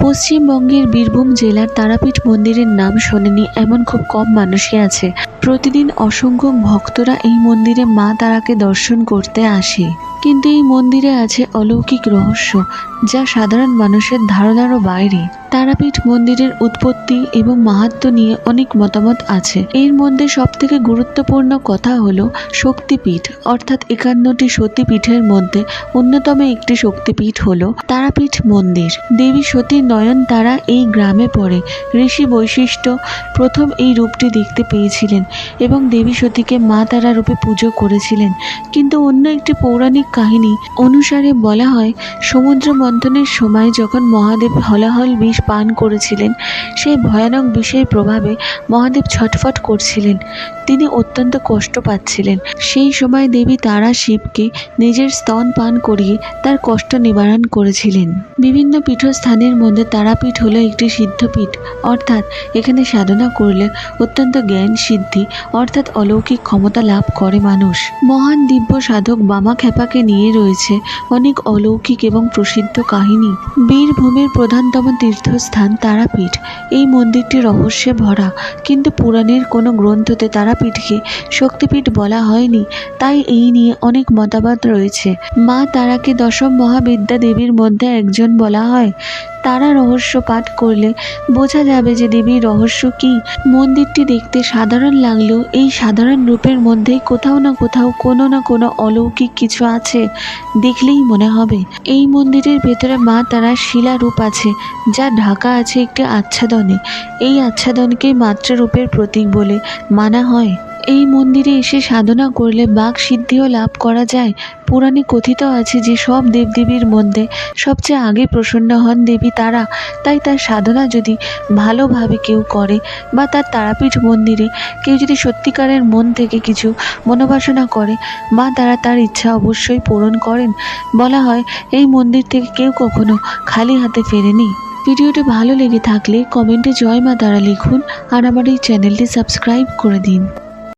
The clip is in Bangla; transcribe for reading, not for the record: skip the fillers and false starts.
পশ্চিমবঙ্গের বীরভূম জেলার তারাপীঠ মন্দিরের নাম শোনেনি এমন খুব কম মানুষই আছে। প্রতিদিন অসংখ্য ভক্তরা এই মন্দিরে মা তারাকে দর্শন করতে আসে, কিন্তু এই মন্দিরে আছে অলৌকিক রহস্য যা সাধারণ মানুষের ধারণারও বাইরে। তারাপীঠ মন্দিরের উৎপত্তি এবং মাহাত্ম্য নিয়ে অনেক মতামত আছে। এর মধ্যে সবথেকে গুরুত্বপূর্ণ কথা হলো শক্তিপীঠ, অর্থাৎ 51টি সতীপীঠের মধ্যে অন্যতম একটি শক্তিপীঠ হলো তারাপীঠ মন্দির। দেবী সতীর নয়নতারা এই গ্রামে পড়ে। ঋষি বৈশিষ্ট্য প্রথম এই রূপটি দেখতে পেয়েছিলেন এবং দেবী সতীকে মা তারা রূপে পুজো করেছিলেন। কিন্তু অন্য একটি পৌরাণিক কাহিনী অনুসারে বলা হয়, সমুদ্র মন্থনের সময় যখন মহাদেব হলাহল বিষ পান করেছিলেন, সেই ভয়ানক বিষের প্রভাবে মহাদেব ছটফট করছিলেন, তিনি অত্যন্ত কষ্ট পাচ্ছিলেন। সেই সময় দেবী তারা শিবকে নিজের স্তন পান করিয়ে তার কষ্ট নিবারণ করেছিলেন। বিভিন্ন পীঠস্থানের মধ্যে তারাপীঠ হলো একটি সিদ্ধপীঠ, অর্থাৎ এখানে সাধনা করলে অত্যন্ত জ্ঞান সিদ্ধি অর্থাৎ অলৌকিক ক্ষমতা লাভ করে মানুষ। মহান দিব্য সাধক বামাখ্যাপাকে নিয়ে রয়েছে অনেক অলৌকিক এবং প্রসিদ্ধ কাহিনী। বীরভূমের প্রধানতম তীর্থস্থান তারাপীঠ। এই মন্দিরটি রহস্যে ভরা, কিন্তু পুরাণের কোনো গ্রন্থতে তারাপীঠকে শক্তিপীঠ বলা হয়নি, তাই এই নিয়ে অনেক মতবাদ রয়েছে। মা তারাকে দশম মহাবিদ্যা দেবীর মধ্যে একজন বলা হয়। তারা রহস্য পাঠ করলে বোঝা যাবে যে দেবীর রহস্য কি। মন্দিরটি দেখতে সাধারণ লাগলেও এই সাধারণ রূপের মধ্যেই কোথাও না কোথাও কোনো না কোনো অলৌকিক কিছু আছে, দেখলেই মনে হবে। এই মন্দিরের ভেতরে মা তারার শিলা রূপ আছে, যা ঢাকা আছে একটি আচ্ছাদনে। এই আচ্ছাদনকে মাতৃরূপের প্রতীক বলে মানা হয়। এই মন্দিরে এসে সাধনা করলে বাক সিদ্ধিও লাভ করা যায়। পুরাণে কথিত আছে যে সব দেবদেবীর মধ্যে সবচেয়ে আগে প্রসন্ন হন দেবী তারা, তাই তার সাধনা যদি ভালোভাবে কেউ করে বা তার তারাপীঠ মন্দিরে কেউ যদি সত্যিকারের মন থেকে কিছু মনোবাসনা করে, মা তারা তার ইচ্ছা অবশ্যই পূরণ করেন। বলা হয় এই মন্দির থেকে কেউ কখনো খালি হাতে ফেরেনি। ভিডিওটি ভালো লেগে থাকলে কমেন্টে জয় মা তারা লিখুন আর আমার এই চ্যানেলটি সাবস্ক্রাইব করে দিন।